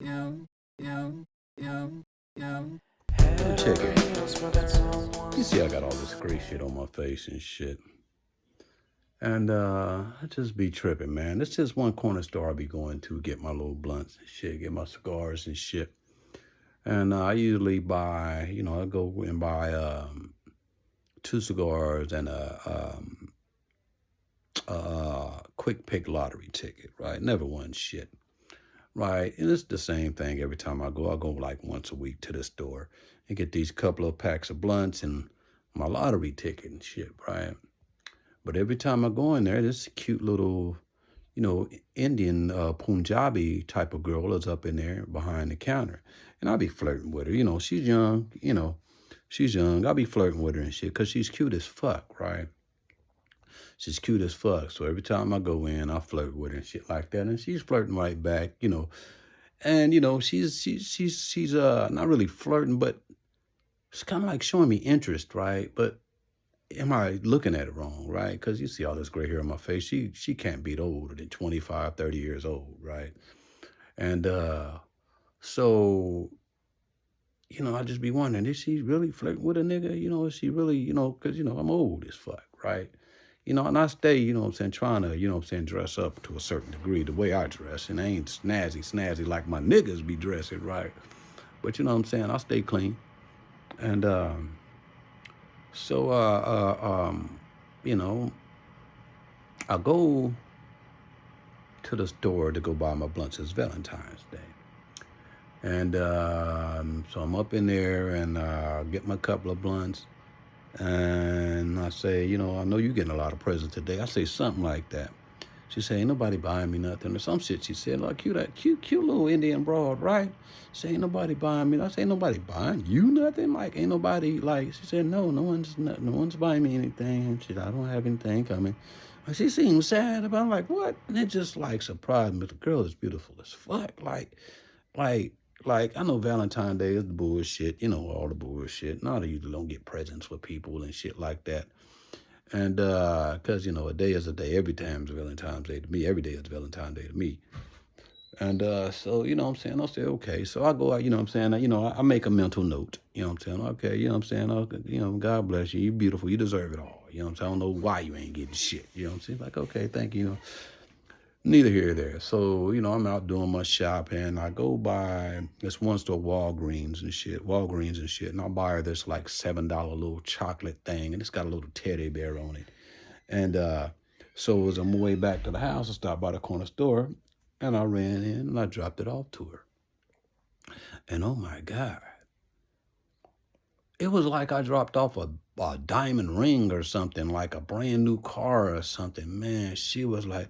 Check it. You see I got all this gray shit on my face and shit. And I just be tripping, man. It's just one corner store I be going to get my little blunts and shit, get my cigars and shit. And I usually buy, I go and buy two cigars and a quick pick lottery ticket, right? Never won shit, right? And it's the same thing every time I go. I go like once a week to the store and get these couple of packs of blunts and my lottery ticket and shit, right? But every time I go in there, this cute little, Indian Punjabi type of girl is up in there behind the counter. And I'll be flirting with her. She's young, she's young. I'll be flirting with her and shit because she's cute as fuck, right? She's cute as fuck. So every time I go in, I flirt with her and shit like that. And she's flirting right back, And, she's not really flirting, but it's kind of like showing me interest, right? But am I looking at it wrong, right? Because you see all this gray hair on my face. She can't be older than 25, 30 years old, right? And so, I just be wondering, is she really flirting with a nigga? Is she really, because, I'm old as fuck, right? And I stay, trying to, dress up to a certain degree, the way I dress. And I ain't snazzy like my niggas be dressing, right? But I stay clean. And so, I go to the store to go buy my blunts. It's Valentine's Day. And so I'm up in there and get my couple of blunts. And I say, I know you're getting a lot of presents today. I say something like that. She say, ain't nobody buying me nothing or some shit. She said, like, cute little Indian broad, right? Say, ain't nobody buying me. I say, ain't nobody buying you nothing? Like, ain't nobody, like, she said, no one's buying me anything. She said, I don't have anything coming. And she seemed sad about it. Like, what? And it just, like, surprised me. The girl is beautiful as fuck. Like, I know Valentine's Day is the bullshit, all the bullshit. And all of you don't get presents for people and shit like that. And because, a day is a day. Every time is Valentine's Day to me. Every day is Valentine's Day to me. And so, I say, okay. So I go out, I make a mental note. Okay, okay, God bless you. You're beautiful. You deserve it all. I don't know why you ain't getting shit. Like, okay, thank you. Neither here or there. So, I'm out doing my shopping. I go by this one store, Walgreens and shit. And I buy her this like $7 little chocolate thing. And it's got a little teddy bear on it. And so as I'm on my way back to the house, I stopped by the corner store and I ran in and I dropped it off to her. And oh my God, it was like I dropped off a diamond ring or something, like a brand new car or something. Man, she was like,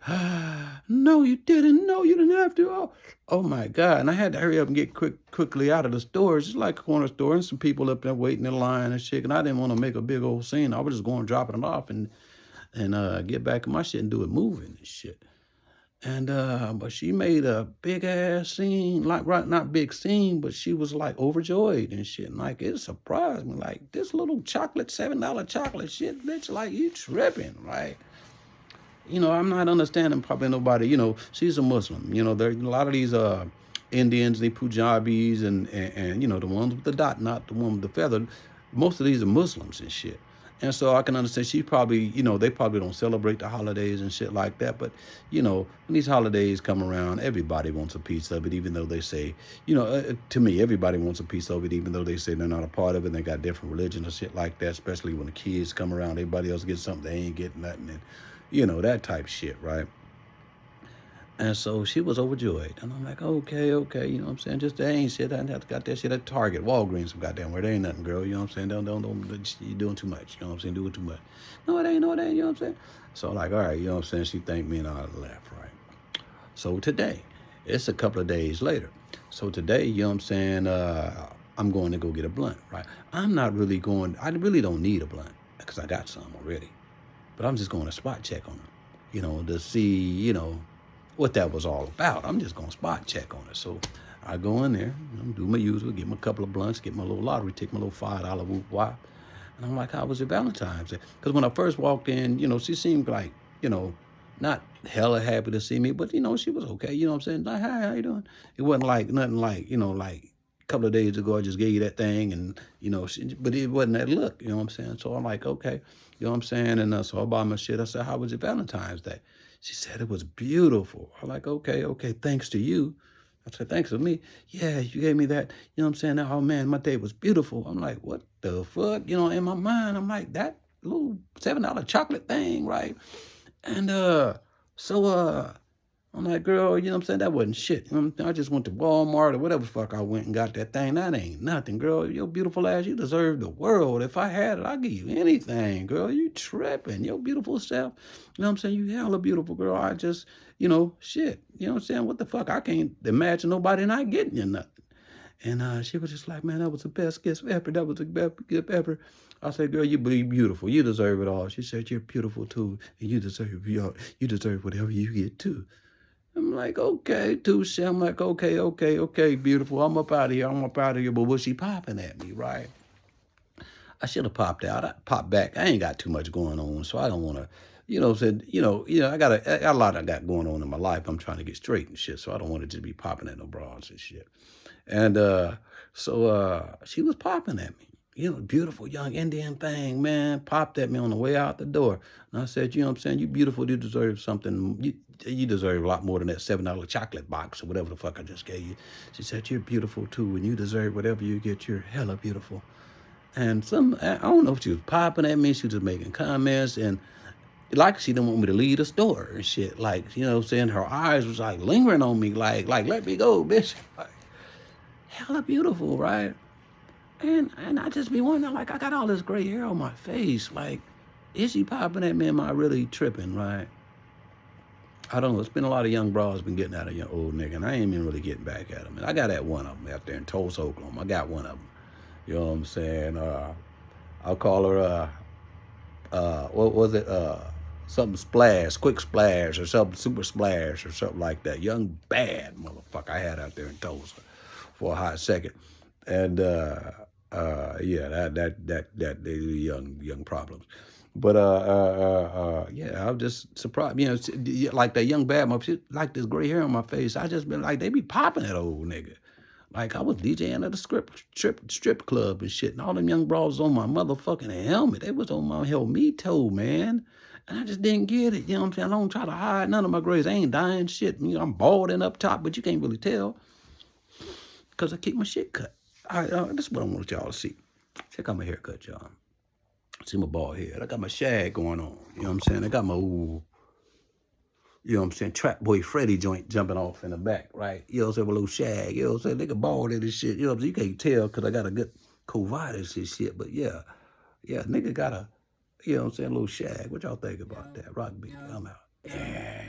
no, you didn't. No, you didn't have to. Oh my God. And I had to hurry up and get quickly out of the store. It's just like a corner store and some people up there waiting in line and shit. And I didn't want to make a big old scene. I was just going dropping it off and get back in my shit and do it moving and shit. And but she made a big ass scene, like right, not big scene, but she was like overjoyed and shit. And like it surprised me, like this little chocolate, $7 chocolate shit, bitch, like you tripping, right? I'm not understanding probably nobody, she's a Muslim. There a lot of these Indians, they Punjabis and the ones with the dot, not the one with the feather. Most of these are Muslims and shit. And so I can understand she probably, they probably don't celebrate the holidays and shit like that. But, when these holidays come around, everybody wants a piece of it, even though they say, to me, everybody wants a piece of it, even though they say they're not a part of it. And they got different religions and shit like that, especially when the kids come around, everybody else gets something, they ain't getting nothing. And, that type shit, right? And so she was overjoyed. And I'm like, okay, just they ain't shit. I got that shit at Target, Walgreens, some goddamn where. There ain't nothing, girl. Don't, you're doing too much. Doing too much. No, it ain't, So I'm like, all right, she thanked me and I left, right? So today, it's a couple of days later. So today, I'm going to go get a blunt, right? I'm not really going, I really don't need a blunt because I got some already. But I'm just going to spot check on them, to see, what that was all about. I'm just going to spot check on it. So I go in there, do my usual, get my couple of blunts, get my little lottery ticket, my little $5 whoop wop. And I'm like, how was your Valentine's Day? Because when I first walked in, she seemed like, not hella happy to see me, but you know, she was okay. You know what I'm saying? Like, hi, how you doing? It wasn't like nothing like, you know, like a couple of days ago I just gave you that thing and you know, but it wasn't that look, you know what I'm saying? So I'm like, okay, you know what I'm saying? And so I bought my shit. I said, how was your Valentine's Day? She said it was beautiful. I'm like, okay, thanks to you. I said, thanks to me. Yeah, you gave me that. You know what I'm saying? Oh man, my day was beautiful. I'm like, what the fuck? You know, in my mind, I'm like, that little $7 chocolate thing, right? And so I'm like, girl, you know what I'm saying? That wasn't shit. You know what I'm saying? I just went to Walmart or whatever the fuck I went and got that thing. That ain't nothing, girl. Your beautiful ass, you deserve the world. If I had it, I'd give you anything, girl. You tripping. Your beautiful self. You know what I'm saying? You hella beautiful, girl. I just, you know, shit. You know what I'm saying? What the fuck? I can't imagine nobody not getting you nothing. And she was just like, man, that was the best gift ever. That was the best gift ever. I said, girl, you be beautiful. You deserve it all. She said, you're beautiful too. And you deserve whatever you get too. I'm like, okay, touche. I'm like, okay, beautiful. I'm up out of here. But was she popping at me, right? I should have popped out. I popped back. I ain't got too much going on, so I don't want to, you know, said, I got a lot I got going on in my life. I'm trying to get straight and shit, so I don't want to just be popping at no bras and shit. And so she was popping at me. You know, beautiful young Indian thing, man, popped at me on the way out the door. And I said, you know what I'm saying? You beautiful, you deserve something. You deserve a lot more than that $7 chocolate box or whatever the fuck I just gave you. She said, you're beautiful too, and you deserve whatever you get. You're hella beautiful. And I don't know if she was popping at me, she was just making comments, and like she didn't want me to leave the store and shit. Like, you know what I'm saying? Her eyes was like lingering on me, like let me go, bitch. Like, hella beautiful, right? And I just be wondering, like, I got all this gray hair on my face. Like, is she popping at me? Am I really tripping, right? I don't know. It's been a lot of young bras been getting out of your old nigga, and I ain't even really getting back at them. And I got that one of them out there in Tulsa, Oklahoma. I got one of them. You know what I'm saying? I'll call her, what was it? Something Splash, Quick Splash, or something Super Splash, or something like that. Young bad motherfucker I had out there in Tulsa for a hot second. And yeah, that they young problems. But yeah, I was just surprised. You know, like that young bad motherfucker, like this gray hair on my face. I just been like, they be popping that old nigga. Like I was DJing at a strip club and shit, and all them young bras on my motherfucking helmet. They was on my helmeto, man. And I just didn't get it. You know what I'm saying? I don't try to hide none of my grays. I ain't dying shit. You know, I'm balding up top, but you can't really tell because I keep my shit cut. All right, this is what I want y'all to see. Check out my haircut, y'all. See my bald head. I got my shag going on. You know what I'm saying? I got my old, you know what I'm saying, Trap Boy Freddy joint jumping off in the back, right? You know what I'm saying? With a little shag. You know what I'm saying? Nigga bald in this shit. You know what I'm saying? You can't tell because I got a good covitis and shit. But yeah, nigga got a, you know what I'm saying, a little shag. What y'all think about that? Rock beat. I'm out. Yeah.